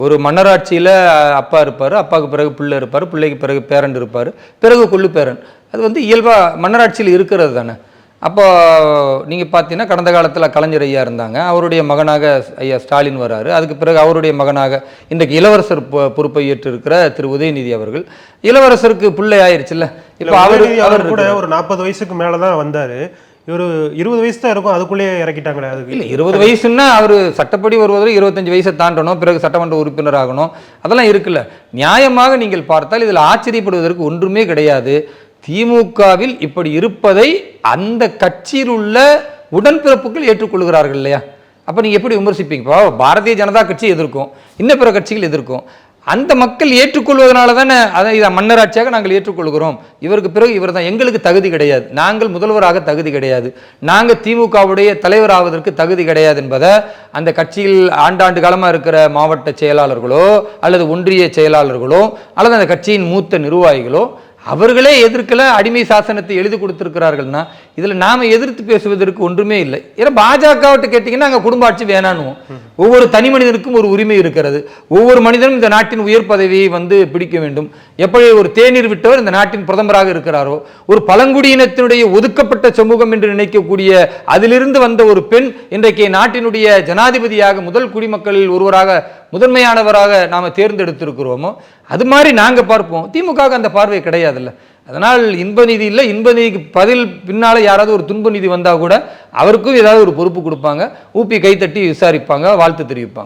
ஒரு மன்னராட்சியில் அப்பா இருப்பார், அப்பாவுக்கு பிறகு பிள்ளை இருப்பார், பிள்ளைக்கு பிறகு பேரன் இருப்பார், பிறகு கொள்ளு பேரன். அது வந்து இயல்பாக மன்னராட்சியில் இருக்கிறது தானே. அப்போ நீங்கள் பார்த்தீங்கன்னா கடந்த காலத்தில் கலைஞர் ஐயா இருந்தாங்க, அவருடைய மகனாக ஐயா ஸ்டாலின் வராரு. அதுக்கு பிறகு அவருடைய மகனாக இன்றைக்கு இளவரசர் பொறுப்பை ஏற்றிருக்கிற திரு உதயநிதி அவர்கள். இளவரசருக்கு பிள்ளை ஆயிடுச்சுல்ல. இப்போ அவர் கூட ஒரு 40 வயசுக்கு மேலே தான் வந்தார். ஒரு 20 வயசு தான் இருக்கும், அதுக்குள்ளேயே இறக்கிட்டாங்களே. அதுக்கு இல்லை, 20 வயசுன்னா அவர் சட்டப்படி வருவதில் 25 வயசை தாண்டணும், பிறகு சட்டமன்ற உறுப்பினர் ஆகணும், அதெல்லாம் இருக்குல்ல. நியாயமாக நீங்கள் பார்த்தால் இதில் ஆச்சரியப்படுவதற்கு ஒன்றுமே கிடையாது. திமுகவில் இப்படி இருப்பதை அந்த கட்சியில் உள்ள உடன்பிறப்புகள் ஏற்றுக்கொள்கிறார்கள் இல்லையா? அப்போ நீங்கள் எப்படி விமர்சிப்பீங்க? இப்போ பாரதிய ஜனதா கட்சி எதிர்க்கும், இன்னும் பிற கட்சிகள் எதிர்க்கும். அந்த மக்கள் ஏற்றுக்கொள்வதனால தானே அதை இதை மன்னராட்சியாக நாங்கள் ஏற்றுக்கொள்கிறோம். இவருக்கு பிறகு இவர் தான், எங்களுக்கு தகுதி கிடையாது, நாங்கள் முதல்வராக தகுதி கிடையாது, நாங்கள் திமுகவுடைய தலைவர் ஆவதற்கு தகுதி கிடையாது என்பதை அந்த கட்சியில் ஆண்டாண்டு காலமாக இருக்கிற மாவட்ட செயலாளர்களோ அல்லது ஒன்றிய செயலாளர்களோ அல்லது அந்த கட்சியின் மூத்த நிர்வாகிகளோ அவர்களே எதிர்க்கல. அடிமை சாசனத்தை எழுதி கொடுத்திருக்கிறார்கள்னா இதில் நாம் எதிர்த்து பேசுவதற்கு ஒன்றுமே இல்லை. ஏன்னா பாஜகவிட்ட கேட்டிங்கன்னா அங்கே குடும்ப ஆட்சி வேணானுவோம். ஒவ்வொரு தனி மனிதனுக்கும் ஒரு உரிமை இருக்கிறது. ஒவ்வொரு மனிதனும் இந்த நாட்டின் உயர் பதவியை வந்து பிடிக்க வேண்டும். எப்படி ஒரு தேநீர் விட்டவர் இந்த நாட்டின் பிரதமராக இருக்கிறாரோ, ஒரு பழங்குடியினத்தினுடைய ஒதுக்கப்பட்ட சமூகம் என்று நினைக்கக்கூடிய அதிலிருந்து வந்த ஒரு பெண் இன்றைக்கு நாட்டினுடைய ஜனாதிபதியாக முதல் குடிமக்களில் ஒருவராக முதன்மையானவராக நாம் தேர்ந்தெடுத்திருக்கிறோமோ, அது மாதிரி நாங்கள் பார்ப்போம். திமுக அந்த பார்வை கிடையாதுல்ல. அதனால் இன்ப நிதி இல்லை, இன்ப நிதிக்கு பதில் பின்னால் யாராவது ஒரு துன்ப நிதி வந்தால் கூட அவருக்கும் ஏதாவது ஒரு பொறுப்பு கொடுப்பாங்க, ஊப்பி கைத்தட்டி விசாரிப்பாங்க, வாழ்த்து தெரிவிப்பாங்க.